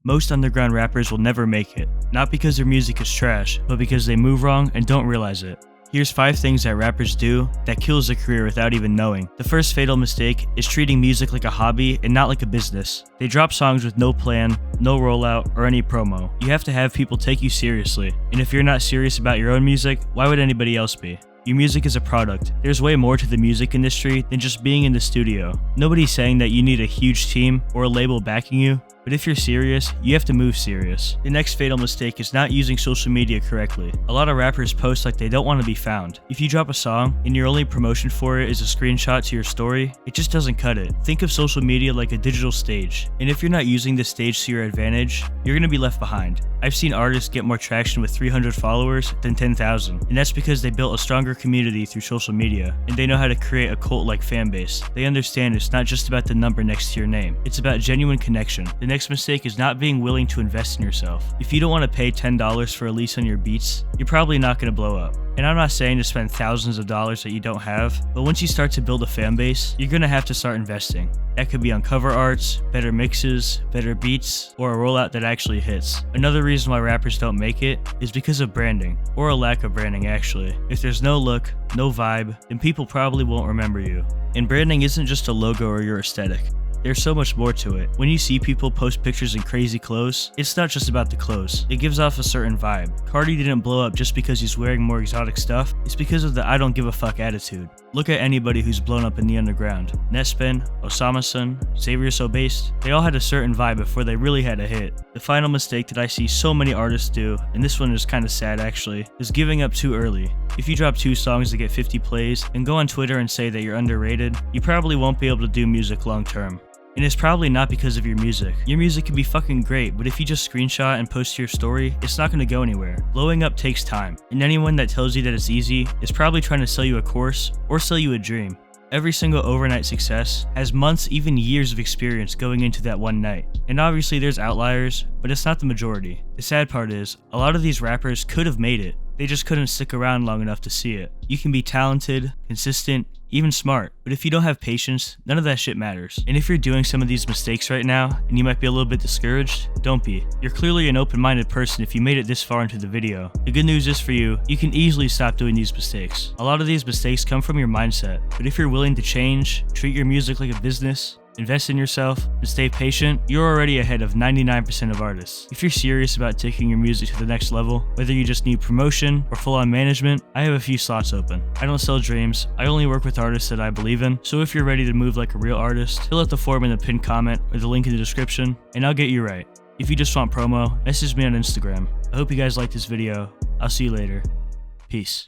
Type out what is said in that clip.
Most underground rappers will never make it, not because their music is trash, but because they move wrong and don't realize it. Here's 5 things that rappers do that kills a career without even knowing. The first fatal mistake is treating music like a hobby and not like a business. They drop songs with no plan, no rollout, or any promo. You have to have people take you seriously, and if you're not serious about your own music, why would anybody else be? Your music is a product. There's way more to the music industry than just being in the studio. Nobody's saying that you need a huge team or a label backing you, but if you're serious, you have to move serious. The next fatal mistake is not using social media correctly. A lot of rappers post like they don't want to be found. If you drop a song and your only promotion for it is a screenshot to your story, it just doesn't cut it. Think of social media like a digital stage, and if you're not using the stage to your advantage, you're gonna be left behind. I've seen artists get more traction with 300 followers than 10,000, and that's because they built a stronger community through social media, and they know how to create a cult-like fan base. They understand it's not just about the number next to your name, it's about genuine connection. The next mistake is not being willing to invest in yourself. If you don't want to pay $10 for a lease on your beats, you're probably not going to blow up. And I'm not saying to spend thousands of dollars that you don't have, but once you start to build a fan base, you're going to have to start investing. That could be on cover arts, better mixes, better beats, or a rollout that actually hits. Another reason why rappers don't make it is because of branding, or a lack of branding actually. If there's no look, no vibe, then people probably won't remember you. And branding isn't just a logo or your aesthetic. There's so much more to it. When you see people post pictures in crazy clothes, it's not just about the clothes. It gives off a certain vibe. Cardi didn't blow up just because he's wearing more exotic stuff. It's because of the I don't give a fuck attitude. Look at anybody who's blown up in the underground. Nespin, Osama Sun, Xavier So Based, they all had a certain vibe before they really had a hit. The final mistake that I see so many artists do, and this one is kinda sad actually, is giving up too early. If you drop 2 songs that get 50 plays and go on Twitter and say that you're underrated, you probably won't be able to do music long term. And it's probably not because of your music. Your music can be fucking great, but if you just screenshot and post to your story, it's not gonna go anywhere. Blowing up takes time, and anyone that tells you that it's easy is probably trying to sell you a course or sell you a dream. Every single overnight success has months, even years of experience going into that one night. And obviously there's outliers, but it's not the majority. The sad part is, a lot of these rappers could have made it. They just couldn't stick around long enough to see it. You can be talented, consistent, even smart, but if you don't have patience, none of that shit matters. And if you're doing some of these mistakes right now, and you might be a little bit discouraged, don't be. You're clearly an open-minded person if you made it this far into the video. The good news is for you, you can easily stop doing these mistakes. A lot of these mistakes come from your mindset, but if you're willing to change, treat your music like a business, invest in yourself, and stay patient, you're already ahead of 99% of artists. If you're serious about taking your music to the next level, whether you just need promotion or full-on management, I have a few slots open. I don't sell dreams, I only work with artists that I believe in, so if you're ready to move like a real artist, fill out the form in the pinned comment or the link in the description, and I'll get you right. If you just want promo, message me on Instagram. I hope you guys liked this video. I'll see you later. Peace.